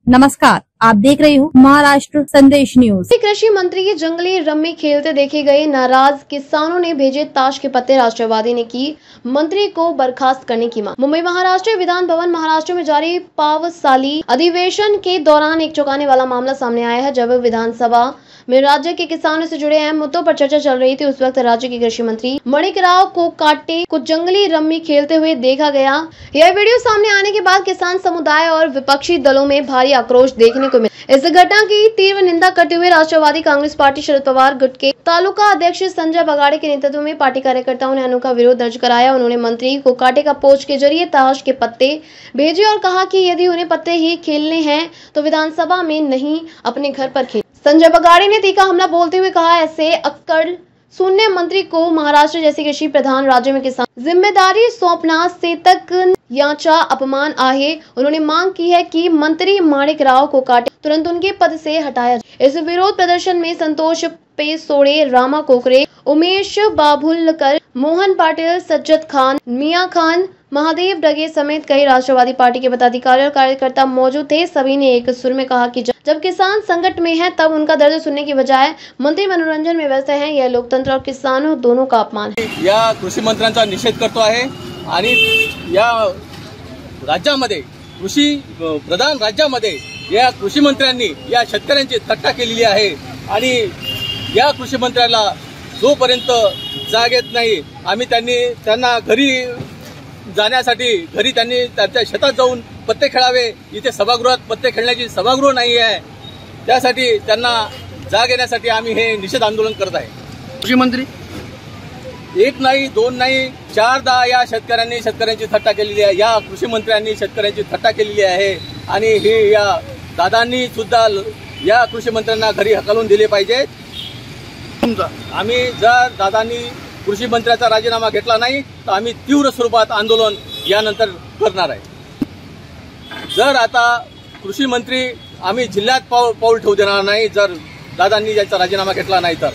नमस्कार, आप देख रहे हो महाराष्ट्र संदेश न्यूज। कृषि मंत्री के जंगली रम्मी खेलते देखे गए नाराज किसानों ने भेजे ताश के पत्ते। राष्ट्रवादी ने की मंत्री को बर्खास्त करने की मांग। मुंबई महाराष्ट्र विधान भवन महाराष्ट्र में जारी पावसाली अधिवेशन के दौरान एक चौंकाने वाला मामला सामने आया है। जब विधानसभा में राज्य के किसानों से जुड़े अहम मुद्दों पर चर्चा चल रही थी, उस वक्त राज्य के कृषि मंत्री मणिक राव को काटे को जंगली रम्मी खेलते हुए देखा गया। यह वीडियो सामने आने के बाद किसान समुदाय और विपक्षी दलों में भारी आक्रोश देखने को मिला। इस घटना की तीव्र निंदा करते हुए राष्ट्रवादी कांग्रेस पार्टी शरद पवार गुट के तालुका अध्यक्ष संजय बगाड़े के नेतृत्व में पार्टी कार्यकर्ताओं ने अनोखा विरोध दर्ज कराया। उन्होंने मंत्री को कांटे का पोच के जरिए ताश के पत्ते भेजे और कहा कि यदि उन्हें पत्ते ही खेलने हैं तो विधानसभा में नहीं, अपने घर पर खेल। संजय बगाड़े ने तीखा हमला बोलते हुए कहा, ऐसे अक्कड़ शून्य मंत्री को महाराष्ट्र जैसे कृषि प्रधान राज्य में किसान जिम्मेदारी सौंपना से तक याचा अपमान आहे। उन्होंने मांग की है कि मंत्री मणिक राव को काटे तुरंत उनके पद से हटाया जाए। इस विरोध प्रदर्शन में संतोष पेसोड़े, रामा कोकरे, उमेश बाभुलकर, मोहन पाटिल, सज्जद खान, मियां खान, महादेव डगे समेत कई राष्ट्रवादी पार्टी के पदाधिकारी और कार्यकर्ता मौजूद थे। सभी ने एक सुर में कहा कि जब किसान संकट में है तब उनका दर्द सुनने की बजाय मंत्री मनोरंजन में व्यस्त हैं। यह लोकतंत्र और किसानों दोनों का अपमान है। या कृषी मंत्र्यांचा निषेध करतो आहे आणि या राज्यामध्ये कृषी प्रधान राज्यामध्ये या कृषी मंत्र्यांनी या शेतकऱ्यांची थट्टा केलेली आहे आणि या कृषी मंत्र्याला जोपर्यंत जाग येत नाही आम्ही त्यांना घरी जाण्यासाठी घरी त्यांनी त्यांच्या शेतात जाऊन पत्ते खेळावे। इथे सभागृहात पत्ते खेळण्याची सभागृह नाही आहे, त्यासाठी त्यांना जाग येण्यासाठी आम्ही हे निषेध आंदोलन करत आहे। कृषी मंत्री एक नाही, दोन नाही, 4दा या शेतकऱ्यांची थट्टा केलेली आहे। या कृषी मंत्र्यांनी शेतकऱ्यांची थट्टा केलेली आहे आणि हे या दादांनी सुद्धा या कृषी मंत्र्यांना घरी हकलून दिले पाहिजे। आम्ही जर दादांनी कृषी मंत्र्याचा राजीनामा घेतला नाही तर आम्ही तीव्र स्वरूपात आंदोलन यानंतर करणार आहे। जर आता कृषी मंत्री आम्ही जिल्ह्यात पाऊल ठेवू देणार नाही जर दादांनी याचा राजीनामा घेतला नाही तर